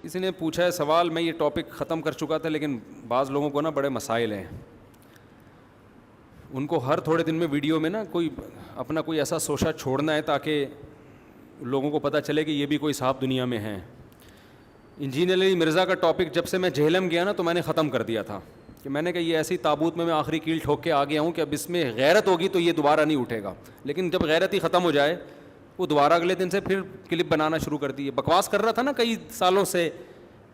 کسی نے پوچھا ہے سوال, میں یہ ٹاپک ختم کر چکا تھا لیکن بعض لوگوں کو نا بڑے مسائل ہیں, ان کو ہر تھوڑے دن میں ویڈیو میں نا کوئی اپنا کوئی ایسا سوچا چھوڑنا ہے تاکہ لوگوں کو پتہ چلے کہ یہ بھی کوئی صاحب دنیا میں ہیں. انجینئر علی مرزا کا ٹاپک جب سے میں جہلم گیا نا تو میں نے ختم کر دیا تھا کہ میں نے کہا یہ ایسی تابوت میں آخری کیل ٹھوک کے آ گیا ہوں کہ اب اس میں غیرت ہوگی تو یہ دوبارہ نہیں اٹھے گا, لیکن جب غیرت ہی ختم ہو جائے وہ دوبارہ اگلے دن سے پھر کلپ بنانا شروع کر دی. بکواس کر رہا تھا نا کئی سالوں سے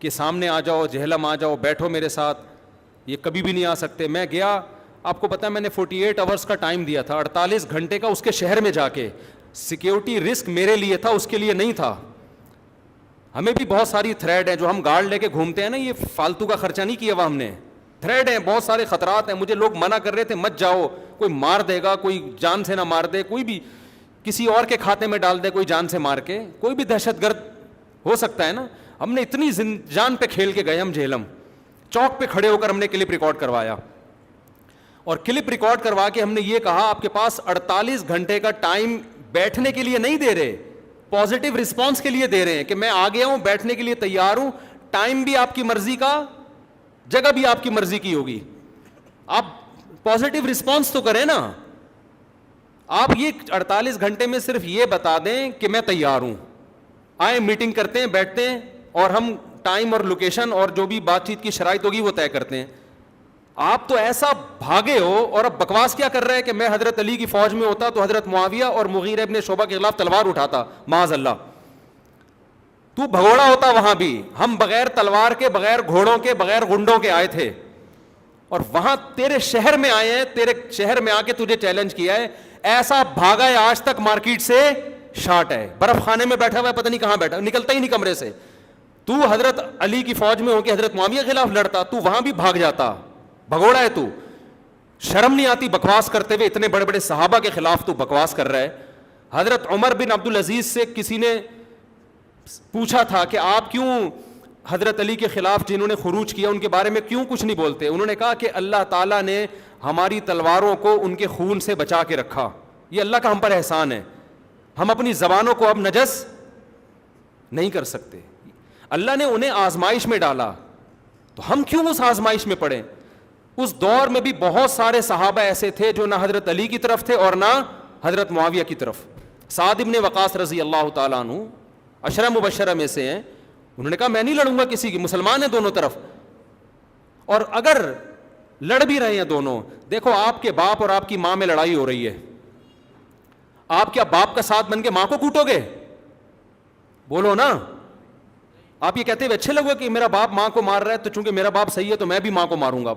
کہ سامنے آ جاؤ, جہلم آ جاؤ, بیٹھو میرے ساتھ, یہ کبھی بھی نہیں آ سکتے. میں گیا, آپ کو پتہ ہے میں نے 48 آورس کا ٹائم دیا تھا, 48 گھنٹے کا اس کے شہر میں جا کے. سیکیورٹی رسک میرے لیے تھا, اس کے لیے نہیں تھا. ہمیں بھی بہت ساری تھریڈ ہیں جو ہم گارڈ لے کے گھومتے ہیں نا, یہ فالتو کا خرچہ نہیں کیا ہوا ہم نے. تھریڈ ہیں, بہت سارے خطرات ہیں. مجھے لوگ منع کر رہے تھے مت جاؤ, کوئی مار دے گا, کوئی جان سے نہ مار دے, کوئی بھی کسی اور کے کھاتے میں ڈال دے کوئی جان سے مار کے, کوئی بھی دہشت گرد ہو سکتا ہے نا. ہم نے اتنی جان پہ کھیل کے گئے. ہم جہلم چوک پہ کھڑے ہو کر ہم نے کلپ ریکارڈ کروایا, اور کلپ ریکارڈ کروا کے ہم نے یہ کہا آپ کے پاس 48 گھنٹے کا ٹائم بیٹھنے کے لیے نہیں دے رہے, پازیٹیو رسپانس کے لیے دے رہے ہیں کہ میں آ گیا ہوں, بیٹھنے کے لیے تیار ہوں, ٹائم بھی آپ کی مرضی کا, جگہ بھی آپ کی مرضی کی ہوگی. آپ پازیٹیو رسپانس تو کریں نا. آپ یہ 48 گھنٹے میں صرف یہ بتا دیں کہ میں تیار ہوں, آئیں میٹنگ کرتے ہیں, بیٹھتے ہیں, اور ہم ٹائم اور لوکیشن اور جو بھی بات چیت کی شرائط ہوگی وہ طے کرتے ہیں. آپ تو ایسا بھاگے ہو, اور اب بکواس کیا کر رہے ہیں کہ میں حضرت علی کی فوج میں ہوتا تو حضرت معاویہ اور مغیرہ ابن شعبہ کے خلاف تلوار اٹھاتا. معاذ اللہ, تو بھگوڑا ہوتا وہاں بھی. ہم بغیر تلوار کے, بغیر گھوڑوں کے, بغیر گنڈوں کے آئے تھے, اور وہاں تیرے شہر میں آئے ہیں, تیرے شہر میں آ کے تجھے چیلنج کیا ہے. ایسا بھاگا ہے آج تک مارکیٹ سے شارٹ ہے, برف خانے میں بیٹھا ہوا ہے, پتہ نہیں کہاں بیٹھا, نکلتا ہی نہیں کمرے سے. تو حضرت علی کی فوج میں ہو کے حضرت معاویہ کے خلاف لڑتا, تو وہاں بھی بھاگ جاتا. بھگوڑا ہے تو, شرم نہیں آتی بکواس کرتے ہوئے؟ اتنے بڑے بڑے صحابہ کے خلاف تو بکواس کر رہا ہے. حضرت عمر بن عبدالعزیز سے کسی نے پوچھا تھا کہ آپ کیوں حضرت علی کے خلاف جنہوں نے خروج کیا ان کے بارے میں کیوں کچھ نہیں بولتے؟ انہوں نے کہا کہ اللہ تعالیٰ نے ہماری تلواروں کو ان کے خون سے بچا کے رکھا, یہ اللہ کا ہم پر احسان ہے. ہم اپنی زبانوں کو اب نجس نہیں کر سکتے. اللہ نے انہیں آزمائش میں ڈالا, تو ہم کیوں اس آزمائش میں پڑے؟ اس دور میں بھی بہت سارے صحابہ ایسے تھے جو نہ حضرت علی کی طرف تھے اور نہ حضرت معاویہ کی طرف. سعد بن وقاص رضی اللہ تعالیٰ عنہ عشرہ مبشرہ میں سے ہیں. انہوں نے کہا میں نہیں لڑوں گا کسی کی, مسلمان ہیں دونوں طرف, اور اگر لڑ بھی رہے ہیں دونوں, دیکھو آپ کے باپ اور آپ کی ماں میں لڑائی ہو رہی ہے, آپ کیا باپ کا ساتھ بن کے ماں کو کوٹو گے؟ بولو نا. آپ یہ کہتے ہوئے اچھے لگو کہ میرا باپ ماں کو مار رہا ہے تو چونکہ میرا باپ صحیح ہے تو میں بھی ماں کو ماروں گا.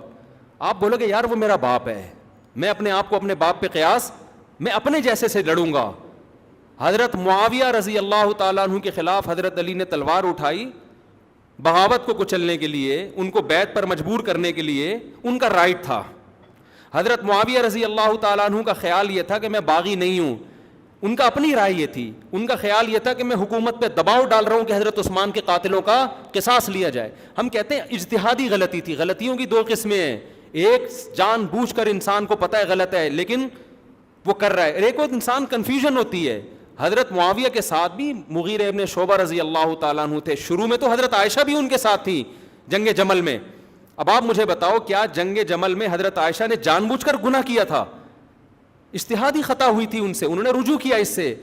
آپ بولو گے یار وہ میرا باپ ہے, میں اپنے آپ کو اپنے باپ پہ قیاس, میں اپنے جیسے سے لڑوں گا. حضرت معاویہ رضی اللہ تعالیٰ عنہ کے خلاف حضرت علی نے تلوار اٹھائی, بغاوت کو کچلنے کے لیے, ان کو بیعت پر مجبور کرنے کے لیے. ان کا رائٹ تھا. حضرت معاویہ رضی اللہ تعالیٰ عنہ کا خیال یہ تھا کہ میں باغی نہیں ہوں, ان کا اپنی رائے یہ تھی. ان کا خیال یہ تھا کہ میں حکومت پہ دباؤ ڈال رہا ہوں کہ حضرت عثمان کے قاتلوں کا قصاص لیا جائے. ہم کہتے ہیں اجتہادی غلطی تھی. غلطیوں کی دو قسمیں ہیں, ایک جان بوجھ کر انسان کو پتہ ہے غلط ہے لیکن وہ کر رہا ہے, ایک اور انسان کنفیوژن ہوتی ہے. حضرت معاویہ کے ساتھ بھی مغیرہ ابن شعبہ رضی اللہ تعالیٰ عنہ تھے. شروع میں تو حضرت عائشہ بھی ان کے ساتھ تھی جنگ جمل میں. اب آپ مجھے بتاؤ کیا جنگ جمل میں حضرت عائشہ نے جان بوجھ کر گناہ کیا تھا؟ اجتہادی خطا ہوئی تھی ان سے, انہوں نے رجوع کیا اس سے,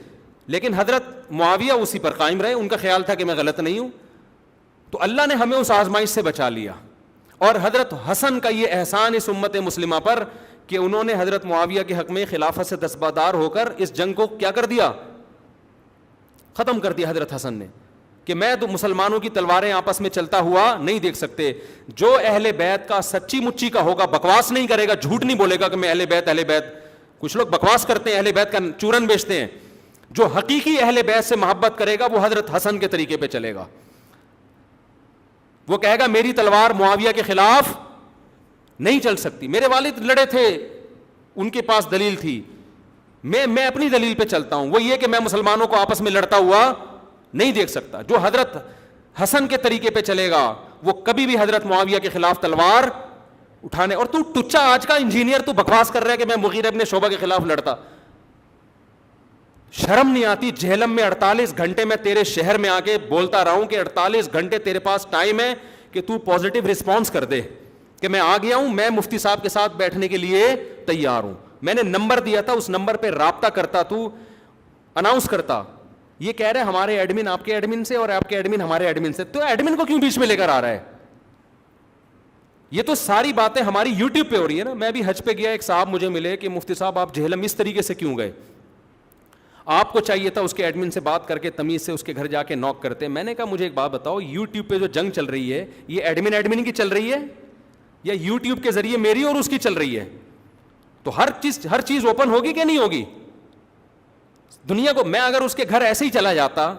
لیکن حضرت معاویہ اسی پر قائم رہے. ان کا خیال تھا کہ میں غلط نہیں ہوں. تو اللہ نے ہمیں اس آزمائش سے بچا لیا. اور حضرت حسن کا یہ احسان اس امت مسلمہ پر کہ انہوں نے حضرت معاویہ کے حق میں خلافت سے دستبردار ہو کر اس جنگ کو کیا کر دیا, ختم کر دیا. حضرت حسن نے کہ میں تو مسلمانوں کی تلواریں آپس میں چلتا ہوا نہیں دیکھ سکتے. جو اہل بیت کا سچی مچی کا ہوگا, بکواس نہیں کرے گا, جھوٹ نہیں بولے گا کہ میں اہل بیت اہل بیت. کچھ لوگ بکواس کرتے ہیں, اہل بیت کا چورن بیچتے ہیں. جو حقیقی اہل بیت سے محبت کرے گا وہ حضرت حسن کے طریقے پہ چلے گا. وہ کہے گا میری تلوار معاویہ کے خلاف نہیں چل سکتی, میرے والد لڑے تھے, ان کے پاس دلیل تھی, میں اپنی دلیل پہ چلتا ہوں. وہ یہ کہ میں مسلمانوں کو آپس میں لڑتا ہوا نہیں دیکھ سکتا. جو حضرت حسن کے طریقے پہ چلے گا وہ کبھی بھی حضرت معاویہ کے خلاف تلوار اٹھانے. اور تو ٹچا آج کا انجینئر تو بکواس کر رہا ہے کہ میں مغیرہ ابن شعبہ کے خلاف لڑتا. شرم نہیں آتی جہلم میں 48 گھنٹے میں تیرے شہر میں آ کے بولتا رہا ہوں کہ 48 گھنٹے تیرے پاس ٹائم ہے کہ تو پازیٹیو رسپانس کر دے کہ میں آ گیا ہوں, میں مفتی صاحب کے ساتھ بیٹھنے کے لیے تیار ہوں. میں نے نمبر دیا تھا, اس نمبر پہ رابطہ کرتا, تو اناؤنس کرتا, یہ کہہ رہے ہمارے ایڈمن آپ کے ایڈمن سے اور آپ کے ایڈمن ہمارے ایڈمن سے, تو ایڈمن کو کیوں بیچ میں لے کر آ رہا ہے؟ یہ تو ساری باتیں ہماری یوٹیوب پہ ہو رہی ہے نا. میں بھی حج پہ گیا, ایک صاحب مجھے ملے کہ مفتی صاحب آپ جہلم اس طریقے سے کیوں گئے؟ آپ کو چاہیے تھا اس کے ایڈمن سے بات کر کے تمیز سے اس کے گھر جا کے نوک کرتے. میں نے کہا مجھے ایک بات بتاؤ, یوٹیوب پہ جو جنگ چل رہی ہے یہ ایڈمن کی چل رہی ہے یا یوٹیوب کے ذریعے میری اور اس کی چل رہی ہے؟ تو ہر چیز اوپن ہوگی کہ نہیں ہوگی دنیا کو؟ میں اگر اس کے گھر ایسے ہی چلا جاتا,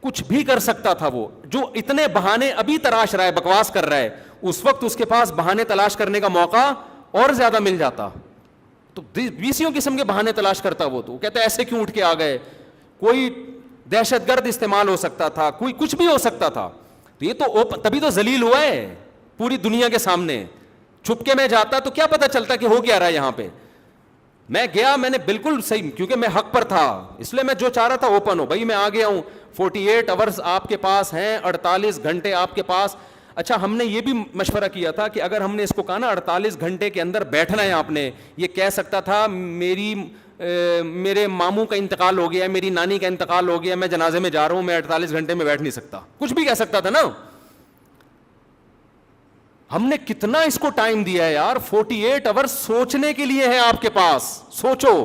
کچھ بھی کر سکتا تھا. وہ جو اتنے بہانے ابھی تلاش رہا ہے, بکواس کر رہا ہے, اس وقت اس کے پاس بہانے تلاش کرنے کا موقع اور زیادہ مل جاتا. تو 20 قسم کے بہانے تلاش کرتا وہ. تو کہتا ہے ایسے کیوں اٹھ کے آ گئے, کوئی دہشت گرد استعمال ہو سکتا تھا, کوئی کچھ بھی ہو سکتا تھا. تو یہ تو تبھی تو ذلیل ہوا ہے پوری دنیا کے سامنے. چھپ کے میں جاتا تو کیا پتا چلتا کہ ہو کیا رہا ہے یہاں پہ. میں گیا, میں نے بالکل صحیح, کیونکہ میں حق پر تھا, اس لیے میں جو چاہ رہا تھا اوپن ہو. بھائی میں آ گیا ہوں, 48 آورز آپ کے پاس ہیں, 48 گھنٹے آپ کے پاس. اچھا ہم نے یہ بھی مشورہ کیا تھا کہ اگر ہم نے اس کو کہا نا 48 گھنٹے کے اندر بیٹھنا ہے آپ نے, یہ کہہ سکتا تھا میرے ماموں کا انتقال ہو گیا, میری نانی کا انتقال ہو گیا, میں جنازے میں جا رہا ہوں, میں 48 گھنٹے میں بیٹھ نہیں سکتا, کچھ بھی کہہ سکتا تھا نا. ہم نے کتنا اس کو ٹائم دیا ہے یار, 48 آور سوچنے کے لیے ہے آپ کے پاس. سوچو,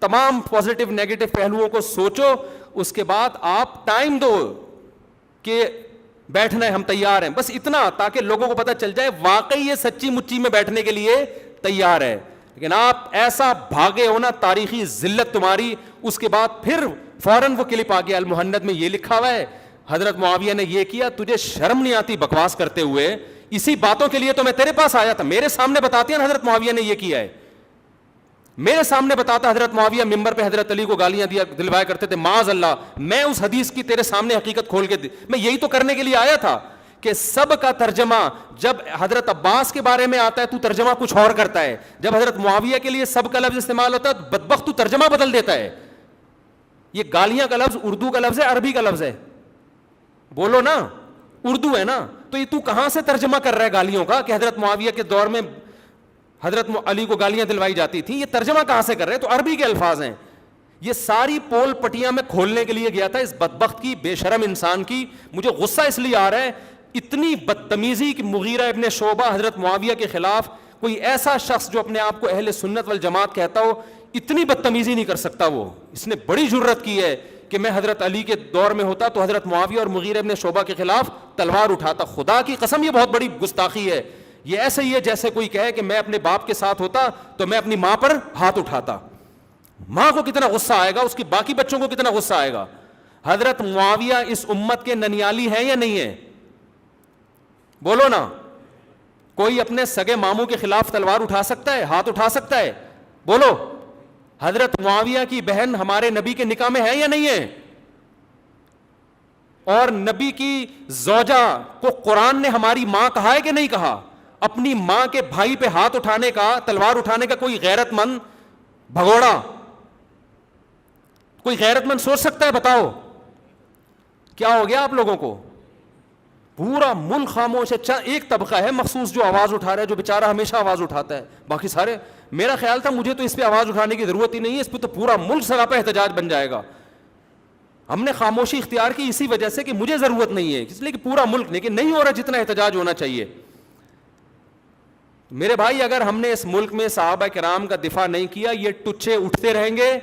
تمام پازیٹیو نیگیٹو پہلوؤں کو سوچو, اس کے بعد آپ ٹائم دو کہ بیٹھنا ہے, ہم تیار ہیں. بس اتنا, تاکہ لوگوں کو پتہ چل جائے واقعی یہ سچی مچی میں بیٹھنے کے لیے تیار ہے. لیکن آپ ایسا بھاگے ہو نا, تاریخی ذلت تمہاری. اس کے بعد پھر فوراً وہ کلپ آ گیا, المہند میں یہ لکھا ہوا ہے حضرت معاویہ نے یہ کیا. تجھے شرم نہیں آتی بکواس کرتے ہوئے؟ اسی باتوں کے لیے تو میں تیرے پاس آیا تھا. میرے سامنے بتاتی ہیں حضرت معاویہ نے یہ کیا ہے, میرے سامنے بتاتا. حضرت معاویہ ممبر پہ حضرت علی کو گالیاں دلوایا کرتے تھے, معاذ اللہ. میں اس حدیث کی تیرے سامنے حقیقت کھول کے میں یہی تو کرنے کے لیے آیا تھا کہ سب کا ترجمہ جب حضرت عباس کے بارے میں آتا ہے تو ترجمہ کچھ اور کرتا ہے, جب حضرت معاویہ کے لیے سب کا لفظ استعمال ہوتا ہے تو بدبخت تو ترجمہ بدل دیتا ہے. یہ گالیاں کا لفظ اردو کا لفظ ہے, عربی کا لفظ ہے؟ بولو نا, اردو ہے نا. تو یہ تو کہاں سے ترجمہ کر رہا ہے گالیوں کا کہ حضرت معاویہ کے دور میں حضرت علی کو گالیاں دلوائی جاتی تھی؟ یہ ترجمہ کہاں سے کر رہے ہیں؟ تو عربی کے الفاظ ہیں. یہ ساری پول پٹیاں میں کھولنے کے لیے گیا تھا اس بدبخت کی, بے شرم انسان کی. مجھے غصہ اس لیے آ رہا ہے, اتنی بدتمیزی کہ مغیرہ ابن شعبہ حضرت معاویہ کے خلاف, کوئی ایسا شخص جو اپنے آپ کو اہل سنت والجماعت کہتا ہو, اتنی بدتمیزی نہیں کر سکتا. وہ اس نے بڑی جرت کی ہے کہ میں حضرت علی کے دور میں ہوتا تو حضرت معاویہ اور مغیرہ ابن شعبہ کے خلاف تلوار اٹھاتا. خدا کی قسم یہ بہت بڑی گستاخی ہے. یہ ایسے ہی ہے جیسے کوئی کہے کہ میں اپنے باپ کے ساتھ ہوتا تو میں اپنی ماں پر ہاتھ اٹھاتا. ماں کو کتنا غصہ آئے گا, اس کی باقی بچوں کو کتنا غصہ آئے گا. حضرت معاویہ اس امت کے ننیالی ہیں یا نہیں ہے؟ بولو نا. کوئی اپنے سگے ماموں کے خلاف تلوار اٹھا سکتا ہے, ہاتھ اٹھا سکتا ہے؟ بولو. حضرت معاویہ کی بہن ہمارے نبی کے نکاح میں ہے یا نہیں ہے؟ اور نبی کی زوجہ کو قرآن نے ہماری ماں کہا ہے کہ نہیں کہا؟ اپنی ماں کے بھائی پہ ہاتھ اٹھانے کا, تلوار اٹھانے کا کوئی غیرت مند بھگوڑا, کوئی غیرت مند سوچ سکتا ہے؟ بتاؤ کیا ہو گیا آپ لوگوں کو؟ پورا ملک خاموش ہے. ایک طبقہ ہے مخصوص جو آواز اٹھا رہا ہے, جو بیچارہ ہمیشہ آواز اٹھاتا ہے. باقی سارے, میرا خیال تھا مجھے تو اس پہ آواز اٹھانے کی ضرورت ہی نہیں ہے, اس پہ تو پورا ملک سراپا احتجاج بن جائے گا. ہم نے خاموشی اختیار کی اسی وجہ سے کہ مجھے ضرورت نہیں ہے, اس لیے کہ پورا ملک, لیکن نہیں ہو رہا جتنا احتجاج ہونا چاہیے. میرے بھائی, اگر ہم نے اس ملک میں صحابہ کرام کا دفاع نہیں کیا, یہ ٹچے اٹھتے رہیں گے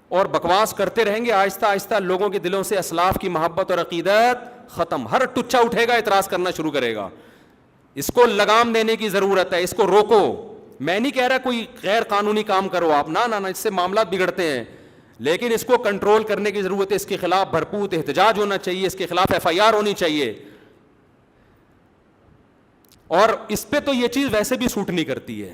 اور بکواس کرتے رہیں گے. آہستہ آہستہ لوگوں کے دلوں سے اسلاف کی محبت اور عقیدت ختم. ہر ٹچا اٹھے گا, اعتراض کرنا شروع کرے گا. اس کو لگام دینے کی ضرورت ہے, اس کو روکو. میں نہیں کہہ رہا کوئی غیر قانونی کام کرو آپ, نہ, اس سے معاملات بگڑتے ہیں, لیکن اس کو کنٹرول کرنے کی ضرورت ہے. اس کے خلاف بھرپور احتجاج ہونا چاہیے, اس کے خلاف FIR ہونی چاہیے. اور اس پہ تو یہ چیز ویسے بھی سوٹ نہیں کرتی ہے,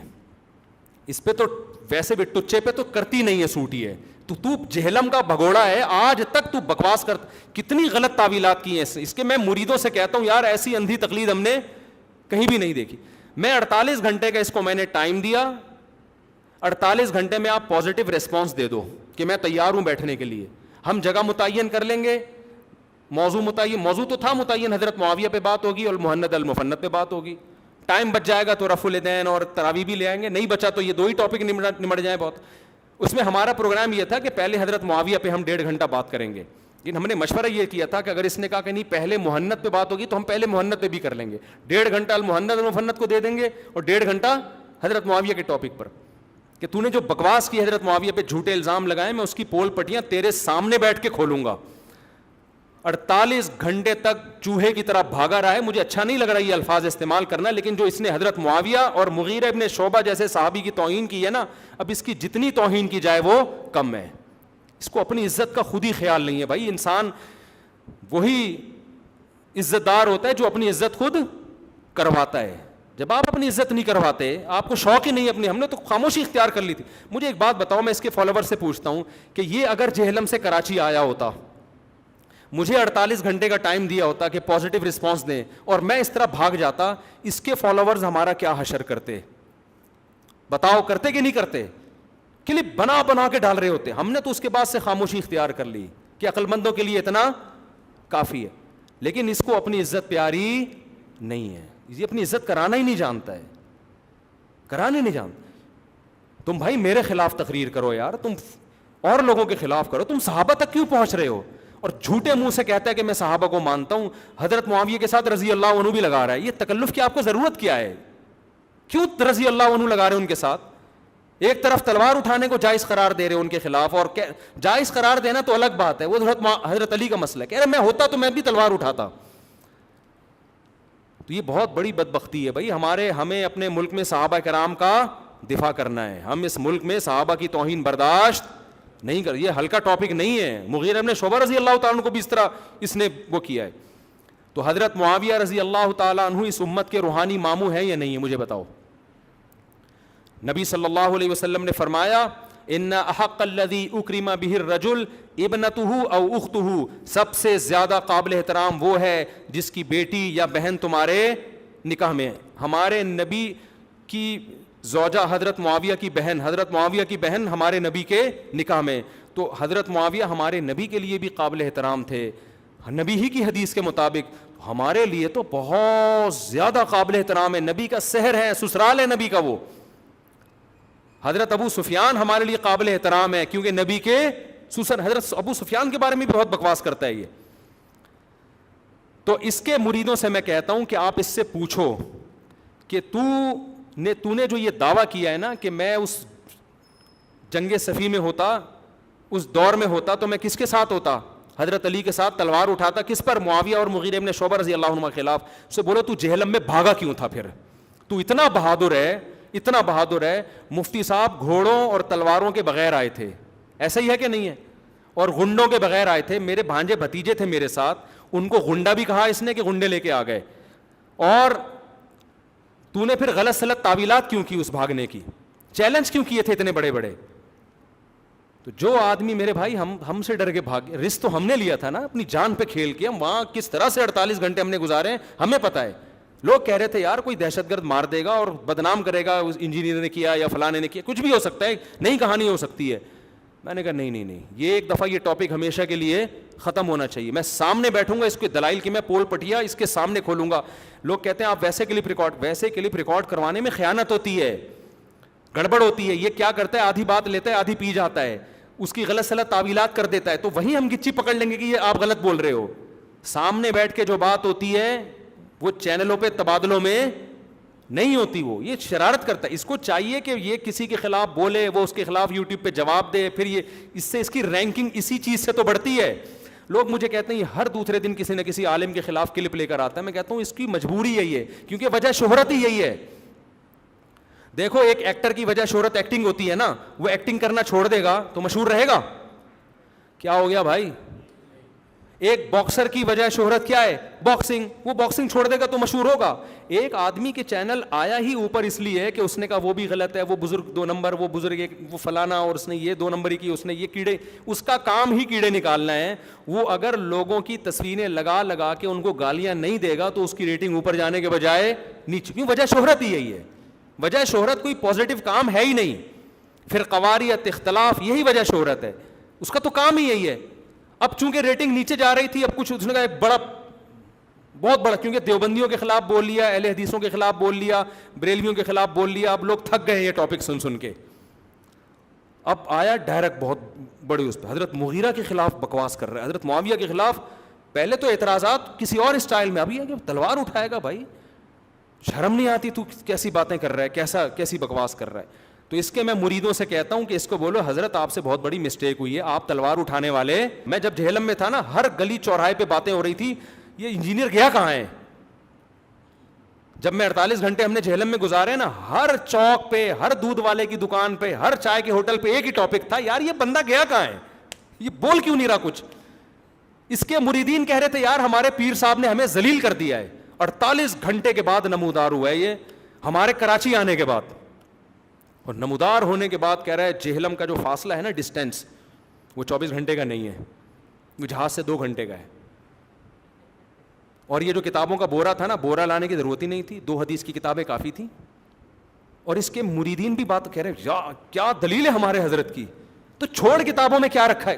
اس پہ تو ویسے بھی ٹچے پہ تو کرتی نہیں ہے سوٹ. ہی ہے تو جہلم کا بھگوڑا ہے, آج تک تو بکواس کر, کتنی غلط تعویلات کی ہیں اس کے. میں مریدوں سے کہتا ہوں یار ایسی اندھی تقلید ہم نے کہیں بھی نہیں دیکھی. میں 48 گھنٹے کا اس کو میں نے ٹائم دیا, 48 گھنٹے میں آپ پازیٹیو ریسپانس دے دو. کہ میں تیار ہوں بیٹھنے کے لیے. ہم جگہ متعین کر لیں گے, موضوع تو تھا متعین, حضرت معاویہ پہ بات ہوگی اور المہند المفند پہ بات ہوگی. ٹائم بچ جائے گا تو رفع الیدین اور تراویح بھی لے آئیں گے, نہیں بچا تو یہ 2 ہی ٹاپک نمٹ جائیں بہت. اس میں ہمارا پروگرام یہ تھا کہ پہلے حضرت معاویہ پہ ہم 1.5 گھنٹہ بات کریں گے, لیکن ہم نے مشورہ یہ کیا تھا کہ اگر اس نے کہا کہ نہیں پہلے مہند پہ بات ہوگی تو ہم پہلے مہند پہ بھی کر لیں گے. 1.5 گھنٹہ المہند المفند کو دے دیں گے اور 1.5 گھنٹہ حضرت معاویہ کے ٹاپک پر, کہ تو نے جو بکواس کی حضرت معاویہ پہ جھوٹے الزام لگائے, میں اس کی پول پٹیاں تیرے سامنے بیٹھ کے کھولوں گا. 48 گھنٹے تک چوہے کی طرح بھاگا رہا ہے. مجھے اچھا نہیں لگ رہا یہ الفاظ استعمال کرنا, لیکن جو اس نے حضرت معاویہ اور مغیرہ ابن شعبہ جیسے صحابی کی توہین کی ہے نا, اب اس کی جتنی توہین کی جائے وہ کم ہے. اس کو اپنی عزت کا خود ہی خیال نہیں ہے بھائی. انسان وہی عزت دار ہوتا ہے جو اپنی عزت خود کرواتا ہے. جب آپ اپنی عزت نہیں کرواتے, آپ کو شوق ہی نہیں اپنی, ہم نے تو خاموشی اختیار کر لی تھی. مجھے ایک بات بتاؤ, میں اس کے فالوور سے پوچھتا ہوں کہ یہ اگر جہلم سے کراچی آیا ہوتا, مجھے 48 گھنٹے کا ٹائم دیا ہوتا کہ پازیٹیو رسپانس دیں, اور میں اس طرح بھاگ جاتا, اس کے فالوورز ہمارا کیا حشر کرتے؟ بتاؤ, کرتے کہ نہیں کرتے؟ کلپ بنا بنا کے ڈال رہے ہوتے. ہم نے تو اس کے بعد سے خاموشی اختیار کر لی کہ عقل مندوں کے لیے اتنا کافی ہے. لیکن اس کو اپنی عزت پیاری نہیں ہے, یہ اپنی عزت کرانا ہی نہیں جانتا ہے, کرانے نہیں جانتا. تم بھائی میرے خلاف تقریر کرو یار, تم اور لوگوں کے خلاف کرو, تم صحابہ تک کیوں پہنچ رہے ہو؟ اور جھوٹے منہ سے کہتا ہے کہ میں صحابہ کو مانتا ہوں, حضرت معاویہ کے ساتھ رضی اللہ عنہ بھی لگا رہا ہے. یہ تکلف کی آپ کو ضرورت کیا ہے؟ کیوں رضی اللہ عنہ لگا رہے ان کے ساتھ؟ ایک طرف تلوار اٹھانے کو جائز قرار دے رہے ان کے خلاف, اور جائز قرار دینا تو الگ بات ہے, وہ حضرت علی کا مسئلہ ہے. کہہ رہے میں ہوتا تو میں بھی تلوار اٹھاتا. تو یہ بہت بڑی بدبختی ہے بھائی. ہمیں اپنے ملک میں صحابہ کرام کا دفاع کرنا ہے. ہم اس ملک میں صحابہ کی توہین برداشت نہیں کر, یہ ہلکا ٹاپک نہیں ہے. مغیرہ ابن شعبہ رضی اللہ تعالیٰ عنہ کو بھی اس طرح اس نے وہ کیا ہے. تو حضرت معاویہ رضی اللہ تعالیٰ عنہ اس امت کے روحانی ماموں ہیں یا نہیں ہے؟ مجھے بتاؤ. نبی صلی اللہ علیہ وسلم نے فرمایا ان احق الذی اکرم بہ الرجل ابنتہ او اختہ, سب سے زیادہ قابل احترام وہ ہے جس کی بیٹی یا بہن تمہارے نکاح میں ہے. ہمارے نبی کی زوجہ حضرت معاویہ کی بہن ہمارے نبی کے نکاح میں, تو حضرت معاویہ ہمارے نبی کے لیے بھی قابل احترام تھے نبی ہی کی حدیث کے مطابق. ہمارے لیے تو بہت زیادہ قابل احترام ہے, نبی کا سحر ہے, سسرال ہے نبی کا. وہ حضرت ابو سفیان ہمارے لیے قابل احترام ہے کیونکہ نبی کے سسر. حضرت ابو سفیان کے بارے میں بھی بہت بکواس کرتا ہے یہ. تو اس کے مریدوں سے میں کہتا ہوں کہ آپ اس سے پوچھو کہ تو نے جو یہ دعویٰ کیا ہے نا کہ میں اس جنگ صفی میں ہوتا, اس دور میں ہوتا, تو میں کس کے ساتھ ہوتا؟ حضرت علی کے ساتھ تلوار اٹھاتا. کس پر؟ معاویہ اور مغیرہ ابن شعبہ رضی اللہ عنہ کے خلاف. اسے بولو تو جہلم میں بھاگا کیوں تھا پھر؟ تو اتنا بہادر ہے. مفتی صاحب گھوڑوں اور تلواروں کے بغیر آئے تھے, ایسا ہی ہے کہ نہیں ہے؟ اور غنڈوں کے بغیر آئے تھے. میرے بھانجے بھتیجے تھے میرے ساتھ, ان کو غنڈا بھی کہا اس نے کہ غنڈے لے کے آ گئے. اور تو نے پھر غلط سلط تعویلات کیوں کی اس بھاگنے کی؟ چیلنج کیوں کیے تھے اتنے بڑے بڑے؟ تو جو آدمی میرے بھائی ہم سے ڈر کے بھاگ, رسک تو ہم نے لیا تھا نا, اپنی جان پہ کھیل کے. ہم وہاں کس طرح سے 48 گھنٹے ہم نے گزارے ہیں ہمیں پتہ ہے. لوگ کہہ رہے تھے یار کوئی دہشت گرد مار دے گا اور بدنام کرے گا, انجینئر نے کیا یا فلانے نے کیا, کچھ بھی ہو سکتا ہے, نئی کہانی ہو سکتی ہے. میں نے کہا نہیں, یہ ایک دفعہ یہ ٹاپک ہمیشہ کے لیے ختم ہونا چاہیے. میں سامنے بیٹھوں گا, اس کے دلائل کی میں پول پٹیا اس کے سامنے کھولوں گا. لوگ کہتے ہیں آپ ویسے کلپ ریکارڈ کروانے میں خیانت ہوتی ہے, گڑبڑ ہوتی ہے. یہ کیا کرتا ہے, آدھی بات لیتا ہے آدھی پی جاتا ہے, اس کی غلط سلط تعویلات کر دیتا ہے. تو وہیں ہم گچی پکڑ لیں گے کہ یہ آپ غلط بول رہے ہو. سامنے بیٹھ کے جو بات ہوتی ہے وہ چینلوں پہ تبادلوں میں نہیں ہوتی. وہ یہ شرارت کرتا ہے. اس کو چاہیے کہ یہ کسی کے خلاف بولے, وہ اس کے خلاف یوٹیوب پہ جواب دے, پھر یہ اس سے اس کی رینکنگ اسی چیز سے تو بڑھتی ہے. لوگ مجھے کہتے ہیں یہ ہر دوسرے دن کسی نہ کسی عالم کے خلاف کلپ لے کر آتا ہے. میں کہتا ہوں اس کی مجبوری یہی ہے, کیونکہ وجہ شہرت ہی یہی ہے. دیکھو ایک ایکٹر کی وجہ شہرت ایکٹنگ ہوتی ہے نا, وہ ایکٹنگ کرنا چھوڑ دے گا تو مشہور رہے گا. کیا ہو گیا بھائی؟ ایک باکسر کی وجہ شہرت کیا ہے؟ باکسنگ. وہ باکسنگ چھوڑ دے گا تو مشہور ہوگا. ایک آدمی کے چینل آیا ہی اوپر اس لیے کہ اس نے کہا وہ بھی غلط ہے, وہ بزرگ 2 نمبر, وہ بزرگ وہ فلانا, اور اس نے یہ 2 نمبری کی, اس نے یہ کیڑے, اس کا کام ہی کیڑے نکالنا ہے. وہ اگر لوگوں کی تصویریں لگا کے ان کو گالیاں نہیں دے گا تو اس کی ریٹنگ اوپر جانے کے بجائے نیچے. کیوں؟ وجہ شہرت ہی یہی ہے. وجہ شہرت کوئی پازیٹیو کام ہے ہی نہیں. فرقواریت, اختلاف, یہی وجہ شہرت ہے, اس کا تو کام ہی یہی ہے. اب چونکہ ریٹنگ نیچے جا رہی تھی, اب کچھ اس نے کہا ایک بہت بڑا, کیونکہ دیوبندیوں کے خلاف بول لیا, اہل حدیثوں کے خلاف بول لیا, بریلویوں کے خلاف بول لیا, اب لوگ تھک گئے یہ ٹاپک سن سن کے. اب آیا ڈائریکٹ بہت بڑی اس پہ, حضرت مغیرہ کے خلاف بکواس کر رہا ہے, حضرت معاویہ کے خلاف. پہلے تو اعتراضات کسی اور اسٹائل میں, ابھی ہے کہ تلوار اٹھائے گا. بھائی شرم نہیں آتی, تو کیسی باتیں کر رہا ہے, کیسی بکواس کر رہا ہے. تو اس کے میں مریدوں سے کہتا ہوں کہ اس کو بولو حضرت آپ سے بہت بڑی مسٹیک ہوئی ہے, آپ تلوار اٹھانے والے. میں جب جہلم میں تھا نا, ہر گلی چوراہے پہ باتیں ہو رہی تھی, یہ انجینئر گیا کہاں ہے. جب میں 48 گھنٹے ہم نے جہلم میں گزارے نا, ہر چوک پہ, ہر دودھ والے کی دکان پہ, ہر چائے کے ہوٹل پہ ایک ہی ٹاپک تھا, یار یہ بندہ گیا کہاں ہے, یہ بول کیوں نہیں رہا کچھ. اس کے مریدین کہہ رہے تھے یار ہمارے پیر صاحب نے ہمیں ذلیل کر دیا ہے. 48 گھنٹے کے بعد نمودار ہوا ہے یہ, ہمارے کراچی آنے کے بعد. اور نمودار ہونے کے بعد کہہ رہا ہے جہلم کا جو فاصلہ ہے نا, ڈسٹینس, وہ 24 گھنٹے کا نہیں ہے, وہ جہاز سے 2 گھنٹے کا ہے. اور یہ جو کتابوں کا بورا تھا نا, بورا لانے کی ضرورت ہی نہیں تھی, 2 حدیث کی کتابیں کافی تھیں. اور اس کے مریدین بھی بات کہہ رہے ہیں کیا دلیل ہے ہمارے حضرت کی, تو چھوڑ کتابوں میں کیا رکھا ہے,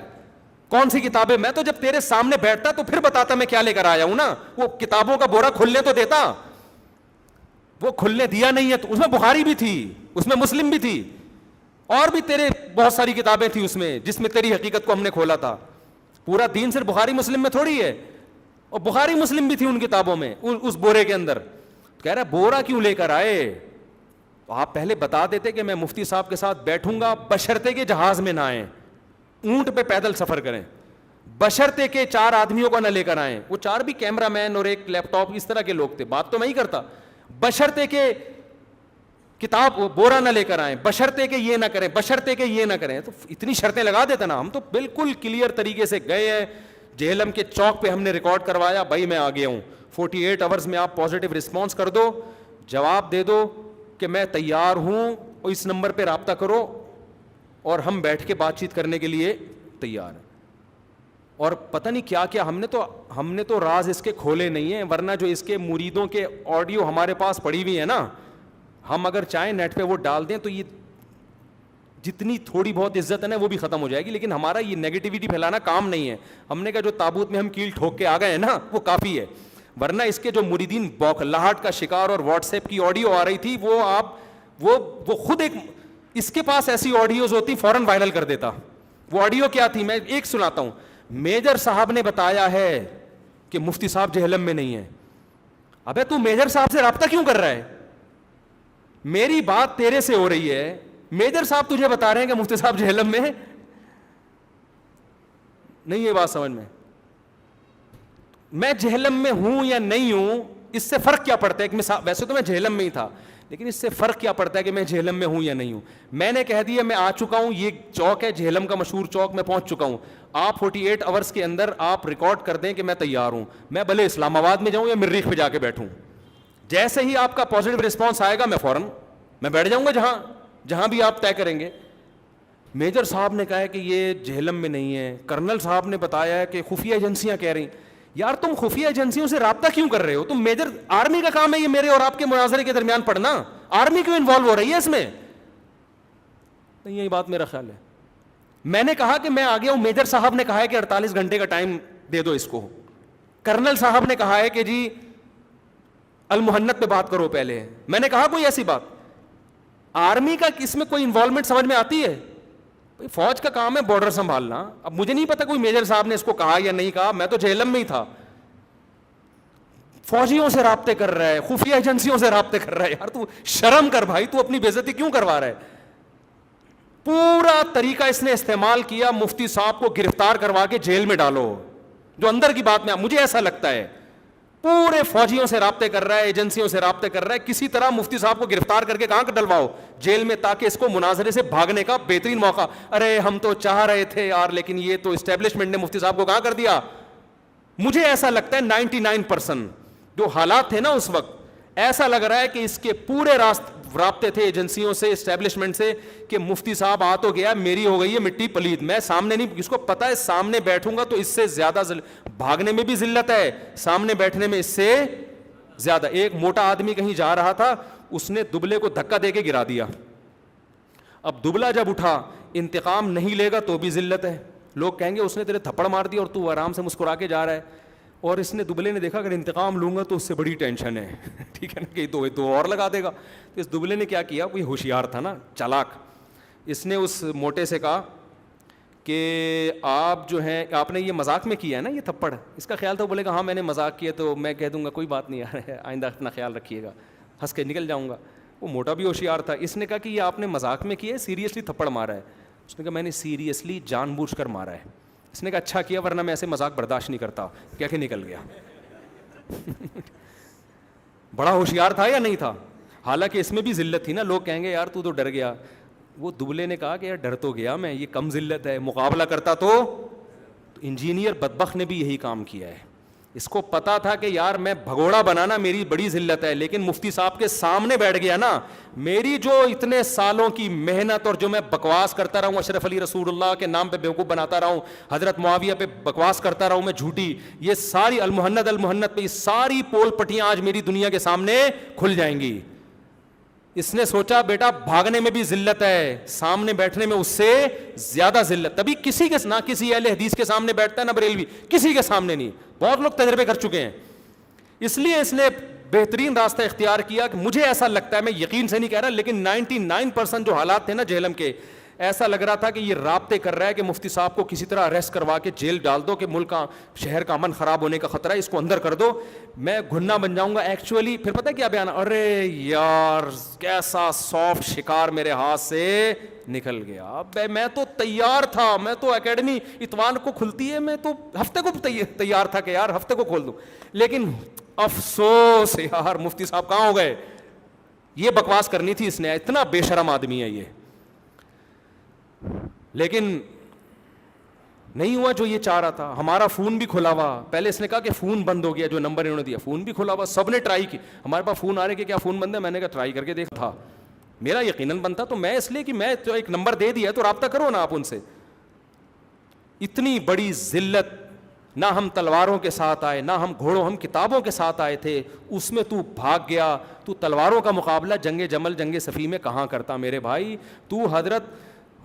کون سی کتابیں. میں تو جب تیرے سامنے بیٹھتا تو پھر بتاتا میں کیا لے کر آیا ہوں نا. وہ کتابوں کا بورا کھلنے تو دیتا, وہ کھلنے دیا نہیں ہے. تو اس میں بخاری بھی تھی, اس میں مسلم بھی تھی, اور بھی تیرے بہت ساری کتابیں تھیں اس میں, جس میں تیری حقیقت کو ہم نے کھولا تھا. پورا دین صرف بخاری مسلم میں تھوڑی ہے, اور بخاری مسلم بھی تھی ان کتابوں میں, اس بورے کے اندر. کہہ رہا بورا کیوں لے کر آئے, تو آپ پہلے بتا دیتے کہ میں مفتی صاحب کے ساتھ بیٹھوں گا, بشرطے کہ جہاز میں نہ آئیں, اونٹ پہ پیدل سفر کریں, بشرطے کہ 4 آدمیوں کو نہ لے کر آئیں. وہ 4 بھی کیمرہ مین اور ایک لیپ ٹاپ, اس طرح کے لوگ تھے. بات تو میں ہی کرتا, بشرطے کہ کتاب بورا نہ لے کر آئیں, بشرطے کہ یہ نہ کریں, بشرطے کہ یہ نہ کریں. تو اتنی شرطیں لگا دیتا نا. ہم تو بالکل کلیئر طریقے سے گئے ہیں جہلم کے چوک پہ, ہم نے ریکارڈ کروایا, بھائی میں آ گیا ہوں, 48 آورز میں آپ پازیٹیو رسپانس کر دو, جواب دے دو کہ میں تیار ہوں, اور اس نمبر پہ رابطہ کرو, اور ہم بیٹھ کے بات چیت کرنے کے لیے تیار ہیں. اور پتہ نہیں کیا کیا ہم نے تو راز اس کے کھولے نہیں ہیں, ورنہ جو اس کے مریدوں کے آڈیو ہمارے پاس پڑی ہوئی ہے نا, ہم اگر چاہیں نیٹ پہ وہ ڈال دیں تو یہ جتنی تھوڑی بہت عزت ہے نا وہ بھی ختم ہو جائے گی. لیکن ہمارا یہ نیگیٹیوٹی پھیلانا کام نہیں ہے. ہم نے کہا جو تابوت میں ہم کیل ٹھوک کے آ گئے ہیں نا وہ کافی ہے. ورنہ اس کے جو مریدین بوکھلاہٹ کا شکار, اور واٹس ایپ کی آڈیو آ رہی تھی, وہ خود ایک, اس کے پاس ایسی آڈیوز ہوتی فوراً وائرل کر دیتا. وہ آڈیو کیا تھی, میں ایک سناتا ہوں. میجر صاحب نے بتایا ہے کہ مفتی صاحب جہلم میں نہیں ہے. ابے تو میجر صاحب سے رابطہ کیوں کر رہا ہے, میری بات تیرے سے ہو رہی ہے, میجر صاحب تجھے بتا رہے ہیں کہ مفتی صاحب جہلم میں نہیں. یہ بات سمجھ میں جہلم میں ہوں یا نہیں ہوں اس سے فرق کیا پڑتا ہے. ایک مثال, ویسے تو میں جہلم میں ہی تھا, لیکن اس سے فرق کیا پڑتا ہے کہ میں جہلم میں ہوں یا نہیں ہوں. میں نے کہہ دیا میں آ چکا ہوں, یہ چوک ہے جہلم کا مشہور چوک, میں پہنچ چکا ہوں. آپ 48 آورز کے اندر آپ ریکارڈ کر دیں کہ میں تیار ہوں, میں بھلے اسلام آباد میں جاؤں یا مریخ پہ جا کے بیٹھوں. جیسے ہی آپ کا پازیٹیو رسپانس آئے گا, میں فوراً میں بیٹھ جاؤں گا جہاں بھی آپ طے کریں گے. میجر صاحب نے کہا ہے کہ یہ جہلم میں نہیں ہے, کرنل صاحب نے بتایا ہے کہ خفیہ ایجنسیاں کہہ رہی. یار تم خفیہ ایجنسیوں سے رابطہ کیوں کر رہے ہو, تم میجر, آرمی کا کام ہے یہ میرے اور آپ کے مناظرے کے درمیان پڑھنا, آرمی کیوں انوالو ہو رہی ہے اس میں. یہی بات میرا خیال ہے. میں نے کہا کہ میں آ گیا ہوں, میجر صاحب نے کہا ہے کہ 48 گھنٹے کا ٹائم دے دو اس کو, کرنل صاحب نے کہا ہے کہ جی المحنت پہ بات کرو پہلے. میں نے کہا کوئی ایسی بات, آرمی کا اس میں کوئی انوالومنٹ سمجھ میں آتی ہے؟ فوج کا کام ہے بارڈر سنبھالنا. اب مجھے نہیں پتا کوئی میجر صاحب نے اس کو کہا یا نہیں کہا, میں تو جہلم میں ہی تھا. فوجیوں سے رابطے کر رہا ہے, خفیہ ایجنسیوں سے رابطے کر رہا ہے. یار تو شرم کر بھائی, تو اپنی بے عزتی کیوں کروا رہا ہے. پورا طریقہ اس نے استعمال کیا, مفتی صاحب کو گرفتار کروا کے جیل میں ڈالو. جو اندر کی بات میں مجھے ایسا لگتا ہے, پورے فوجیوں سے رابطے کر رہا ہے, ایجنسیوں سے رابطے کر رہا ہے, کسی طرح مفتی صاحب کو گرفتار کر کے کہاں ڈلواؤ, جیل میں, تاکہ اس کو مناظرے سے بھاگنے کا بہترین موقع. ارے ہم تو چاہ رہے تھے یار, لیکن یہ تو اسٹیبلشمنٹ نے مفتی صاحب کو کہاں کر دیا. مجھے ایسا لگتا ہے 99% جو حالات تھے نا اس وقت, ایسا لگ رہا ہے کہ اس کے پورے رابطے تھے ایجنسیوں سے, اسٹیبلشمنٹ سے, کہ مفتی صاحب آ تو گیا, میری ہو گئی ہے مٹی پلید, میں سامنے نہیں, اس کو پتا ہے سامنے بیٹھوں گا تو اس سے زیادہ بھاگنے میں بھی ذلت ہے, سامنے بیٹھنے میں اس سے زیادہ. ایک موٹا آدمی کہیں جا رہا تھا, اس نے دبلے کو دھکا دے کے گرا دیا. اب دبلا جب اٹھا انتقام نہیں لے گا تو بھی ذلت ہے. لوگ کہیں گے اس نے تیرے تھپڑ مار دیا اور تو آرام سے مسکرا کے جا رہا ہے, اور اس نے دبلے نے دیکھا اگر انتقام لوں گا تو اس سے بڑی ٹینشن ہے, ٹھیک ہے نا, کہ دو اور لگا دے گا. تو اس دبلے نے کیا کیا, کوئی ہوشیار تھا نا, چالاک, اس نے اس موٹے سے کہا کہ آپ جو ہیں آپ نے یہ مذاق میں کیا ہے نا یہ تھپڑ. اس کا خیال تھا, بولے گا ہاں میں نے مذاق کیا, تو میں کہہ دوں گا کوئی بات نہیں یار, آئندہ اپنا خیال رکھیے گا, ہنس کے نکل جاؤں گا. وہ موٹا بھی ہوشیار تھا, اس نے کہا کہ یہ آپ نے مذاق میں کیا ہے, سیریسلی تھپڑ مارا ہے. اس نے کہا میں نے سیریسلی جان بوجھ کر مارا ہے. اس نے کہا اچھا کیا, ورنہ میں ایسے مذاق برداشت نہیں کرتا. کیا کہ نکل گیا. بڑا ہوشیار تھا یا نہیں تھا؟ حالانکہ اس میں بھی ذلت تھی نا. لوگ کہیں گے یار تو ڈر گیا. وہ دبلے نے کہا کہ یار ڈر تو گیا میں, یہ کم ذلت ہے, مقابلہ کرتا تو انجینئر بدبخت نے بھی یہی کام کیا ہے. اس کو پتا تھا کہ یار میں بھگوڑا بنانا میری بڑی ذلت ہے, لیکن مفتی صاحب کے سامنے بیٹھ گیا نا, میری جو اتنے سالوں کی محنت اور جو میں بکواس کرتا رہا ہوں, اشرف علی رسول اللہ کے نام پہ بیوقوف بناتا رہا ہوں, حضرت معاویہ پہ بکواس کرتا رہا ہوں میں جھوٹی, یہ ساری المہند پہ یہ ساری پول پٹیاں آج میری دنیا کے سامنے کھل جائیں گی. اس نے سوچا بیٹا بھاگنے میں بھی ذلت ہے, سامنے بیٹھنے میں اس سے زیادہ ذلت. تبھی کسی کے نہ کسی اہل حدیث کے سامنے بیٹھتا ہے, نہ بریلوی, کسی کے سامنے نہیں. بہت لوگ تجربے کر چکے ہیں. اس لیے اس نے بہترین راستہ اختیار کیا کہ مجھے ایسا لگتا ہے, میں یقین سے نہیں کہہ رہا, لیکن 99% جو حالات تھے نا جہلم کے, ایسا لگ رہا تھا کہ یہ رابطے کر رہا ہے کہ مفتی صاحب کو کسی طرح اریسٹ کروا کے جیل ڈال دو, کہ ملک کا شہر کا امن خراب ہونے کا خطرہ ہے, اس کو اندر کر دو, میں گھننا بن جاؤں گا. ایکچولی پھر پتہ ہے کیا بیان, ارے یار کیسا سافٹ شکار میرے ہاتھ سے نکل گیا. اب میں تو تیار تھا, میں تو اکیڈمی اتوار کو کھلتی ہے, میں تو ہفتے کو تیار تھا کہ یار ہفتے کو کھول دوں, لیکن افسوس یار مفتی صاحب کہاں ہو گئے. یہ بکواس کرنی تھی اس نے, اتنا بے شرم آدمی ہے یہ. لیکن نہیں ہوا جو یہ چاہ رہا تھا. ہمارا فون بھی کھلا ہوا, پہلے اس نے کہا کہ فون بند ہو گیا, جو نمبر انہوں نے دیا فون بھی کھلا ہوا, سب نے ٹرائی کی. ہمارے پاس فون آ رہے کہ کیا فون بند ہے, میں نے کہا ٹرائی کر کے دیکھ تھا, میرا یقیناً بند تھا, تو میں اس لیے کہ میں تو ایک نمبر دے دیا تو رابطہ کرو نا آپ ان سے. اتنی بڑی ذلت, نہ ہم تلواروں کے ساتھ آئے, نہ ہم گھوڑوں, ہم کتابوں کے ساتھ آئے تھے, اس میں تو بھاگ گیا. تو تلواروں کا مقابلہ جنگ جمل جنگ صفی میں کہاں کرتا میرے بھائی, تو حضرت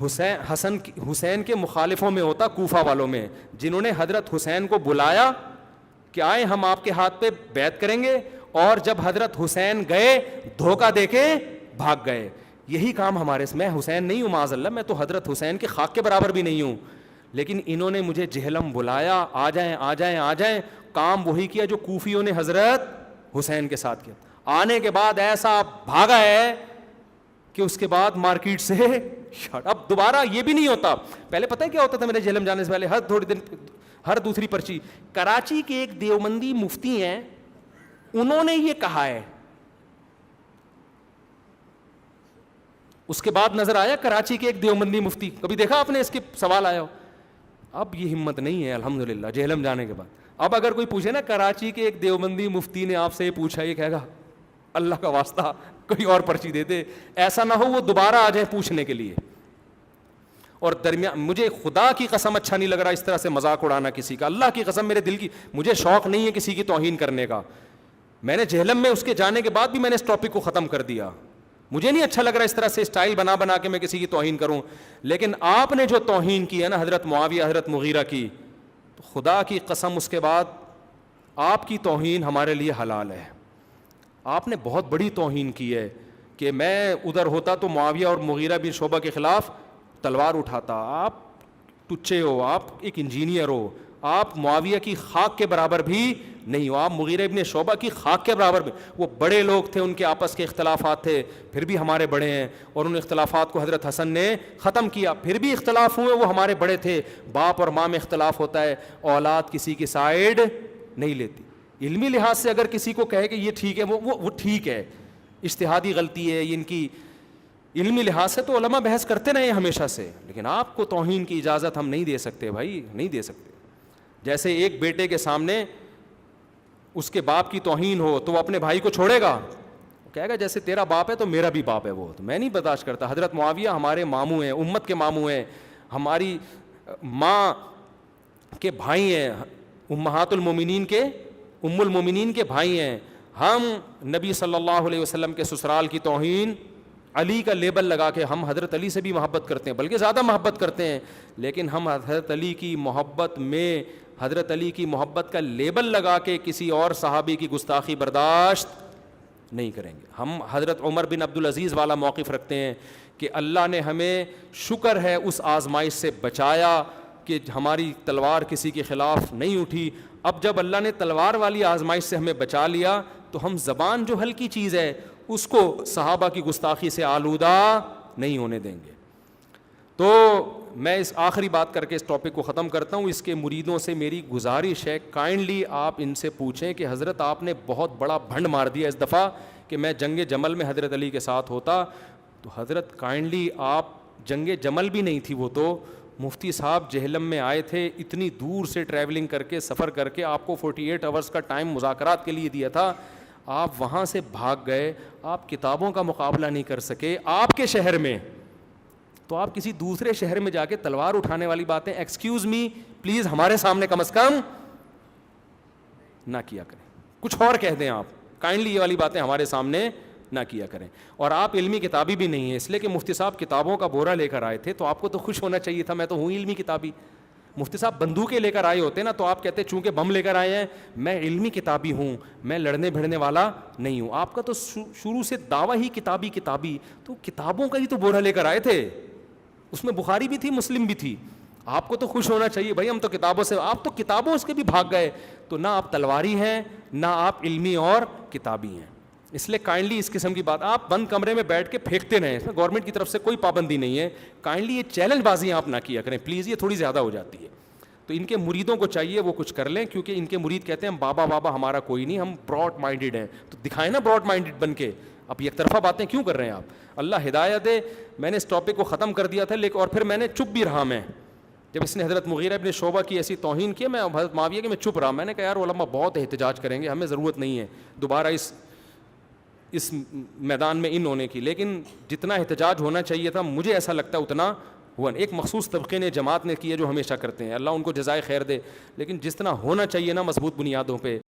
حسین کے مخالفوں میں ہوتا, کوفہ والوں میں, جنہوں نے حضرت حسین کو بلایا کہ آئے ہم آپ کے ہاتھ پہ بیعت کریں گے, اور جب حضرت حسین گئے دھوکہ دے کے بھاگ گئے. یہی کام ہمارے, میں حسین نہیں ہوں معاذ اللہ, میں تو حضرت حسین کے خاک کے برابر بھی نہیں ہوں, لیکن انہوں نے مجھے جہلم بلایا, آ جائیں آ جائیں آ جائیں, کام وہی کیا جو کوفیوں نے حضرت حسین کے ساتھ کیا. آنے کے بعد ایسا بھاگا ہے کہ اس کے بعد مارکیٹ سے اب دوبارہ یہ بھی نہیں ہوتا. پہلے پتہ ہے کیا ہوتا تھا میرے جہلم جانے سے پہلے, ہر تھوڑی دن ہر دوسری پرچی, کراچی کے ایک دیوبندی مفتی ہیں, انہوں نے یہ کہا ہے. اس کے بعد نظر آیا کراچی کے ایک دیوبندی مفتی, کبھی دیکھا آپ نے اس کے سوال آیا ہو؟ اب یہ ہمت نہیں ہے الحمدللہ جہلم جانے کے بعد. اب اگر کوئی پوچھے نا کراچی کے ایک دیوبندی مفتی نے آپ سے یہ پوچھا, یہ کہے گا اللہ کا واسطہ کوئی اور پرچی دے دے, ایسا نہ ہو وہ دوبارہ آ جائے پوچھنے کے لیے. اور درمیان مجھے خدا کی قسم اچھا نہیں لگ رہا اس طرح سے مذاق اڑانا کسی کا, اللہ کی قسم میرے دل کی, مجھے شوق نہیں ہے کسی کی توہین کرنے کا. میں نے جہلم میں اس کے جانے کے بعد بھی میں نے اس ٹاپک کو ختم کر دیا. مجھے نہیں اچھا لگ رہا اس طرح سے اسٹائل بنا بنا کے میں کسی کی توہین کروں, لیکن آپ نے جو توہین کی ہے نا حضرت معاویہ حضرت مغیرہ کی, تو خدا کی قسم اس کے بعد آپ کی توہین ہمارے لیے حلال ہے. آپ نے بہت بڑی توہین کی ہے کہ میں ادھر ہوتا تو معاویہ اور مغیرہ بن شعبہ کے خلاف تلوار اٹھاتا. آپ ٹچے ہو, آپ ایک انجینئر ہو, آپ معاویہ کی خاک کے برابر بھی نہیں ہو, آپ مغیرہ ابن شعبہ کی خاک کے برابر بھی. وہ بڑے لوگ تھے, ان کے آپس کے اختلافات تھے, پھر بھی ہمارے بڑے ہیں, اور ان اختلافات کو حضرت حسن نے ختم کیا. پھر بھی اختلاف ہوئے, وہ ہمارے بڑے تھے. باپ اور ماں میں اختلاف ہوتا ہے, اولاد کسی کی سائیڈ نہیں لیتی. علمی لحاظ سے اگر کسی کو کہے کہ یہ ٹھیک ہے, وہ ٹھیک ہے, اجتہادی غلطی ہے ان کی, علمی لحاظ سے تو علماء بحث کرتے رہے ہمیشہ سے, لیکن آپ کو توہین کی اجازت ہم نہیں دے سکتے بھائی, نہیں دے سکتے. جیسے ایک بیٹے کے سامنے اس کے باپ کی توہین ہو تو وہ اپنے بھائی کو چھوڑے گا, کہے گا جیسے تیرا باپ ہے تو میرا بھی باپ ہے, وہ تو میں نہیں برداشت کرتا. حضرت معاویہ ہمارے ماموں ہیں, امت کے ماموں ہیں, ہماری ماں کے بھائی ہیں, امہات المومنین کے ام المومنین کے بھائی ہیں. ہم نبی صلی اللہ علیہ وسلم کے سسرال کی توہین علی کا لیبل لگا کے ہم حضرت علی سے بھی محبت کرتے ہیں، بلکہ زیادہ محبت کرتے ہیں، لیکن ہم حضرت علی کی محبت میں حضرت علی کی محبت کا لیبل لگا کے کسی اور صحابی کی گستاخی برداشت نہیں کریں گے۔ ہم حضرت عمر بن عبدالعزیز والا موقف رکھتے ہیں کہ اللہ نے ہمیں شکر ہے اس آزمائش سے بچایا کہ ہماری تلوار کسی کے خلاف نہیں اٹھی۔ اب جب اللہ نے تلوار والی آزمائش سے ہمیں بچا لیا تو ہم زبان جو ہلکی چیز ہے اس کو صحابہ کی گستاخی سے آلودہ نہیں ہونے دیں گے۔ تو میں اس آخری بات کر کے اس ٹاپک کو ختم کرتا ہوں۔ اس کے مریدوں سے میری گزارش ہے، کائنڈلی آپ ان سے پوچھیں کہ حضرت آپ نے بہت بڑا بھنڈ مار دیا اس دفعہ کہ میں جنگ جمل میں حضرت علی کے ساتھ ہوتا، تو حضرت کائنڈلی آپ جنگ جمل بھی نہیں تھی، وہ تو مفتی صاحب جہلم میں آئے تھے، اتنی دور سے ٹریولنگ کر کے سفر کر کے آپ کو 48 آورز کا ٹائم مذاکرات کے لیے دیا تھا، آپ وہاں سے بھاگ گئے، آپ کتابوں کا مقابلہ نہیں کر سکے آپ کے شہر میں، تو آپ کسی دوسرے شہر میں جا کے تلوار اٹھانے والی باتیں ایکسکیوز می پلیز ہمارے سامنے کم از کم نہ کیا کریں، کچھ اور کہہ دیں آپ، کائنڈلی یہ والی باتیں ہمارے سامنے نہ کیا کریں۔ اور آپ علمی کتابی بھی نہیں ہیں، اس لیے کہ مفتی صاحب کتابوں کا بورا لے کر آئے تھے تو آپ کو تو خوش ہونا چاہیے تھا، میں تو ہوں علمی کتابی۔ مفتی صاحب بندوقیں لے کر آئے ہوتے نا تو آپ کہتے چونکہ بم لے کر آئے ہیں میں علمی کتابی ہوں، میں لڑنے بھڑنے والا نہیں ہوں۔ آپ کا تو شروع سے دعویٰ ہی کتابی، تو کتابوں کا ہی تو بورا لے کر آئے تھے، اس میں بخاری بھی تھی، مسلم بھی تھی، آپ کو تو خوش ہونا چاہیے بھائی ہم تو کتابوں سے، آپ تو کتابوں سے بھی بھاگ گئے، تو نہ آپ تلواری ہیں نہ آپ علمی اور کتابی ہیں۔ اس لیے کائنڈلی اس قسم کی بات آپ بند کمرے میں بیٹھ کے پھینکتے رہیں، اس میں گورنمنٹ کی طرف سے کوئی پابندی نہیں ہے، کائنڈلی یہ چیلنج بازیاں آپ نہ کیا کریں پلیز، یہ تھوڑی زیادہ ہو جاتی ہے۔ تو ان کے مریدوں کو چاہیے وہ کچھ کر لیں، کیونکہ ان کے مرید کہتے ہیں بابا ہمارا کوئی نہیں، ہم براڈ مائنڈیڈ ہیں، تو دکھائیں نا براڈ مائنڈیڈ بن کے، اب یک طرفہ باتیں کیوں کر رہے ہیں آپ؟ اللہ ہدایت دے۔ میں نے اس ٹاپک کو ختم کر دیا تھا لیکن اور پھر میں نے چپ بھی رہا، میں جب اس نے حضرت مغیرہ ابن شعبہ کی ایسی توہین کی، میں حضرت معاویہ کہ میں چپ رہا، میں نے کہا یار علماء بہت احتجاج کریں گے، ہمیں ضرورت نہیں ہے دوبارہ اس میدان میں ان ہونے کی، لیکن جتنا احتجاج ہونا چاہیے تھا مجھے ایسا لگتا ہے اتنا ہوا۔ ایک مخصوص طبقے نے جماعت نے کی ہے جو ہمیشہ کرتے ہیں، اللہ ان کو جزائے خیر دے، لیکن جتنا ہونا چاہیے نا مضبوط بنیادوں پہ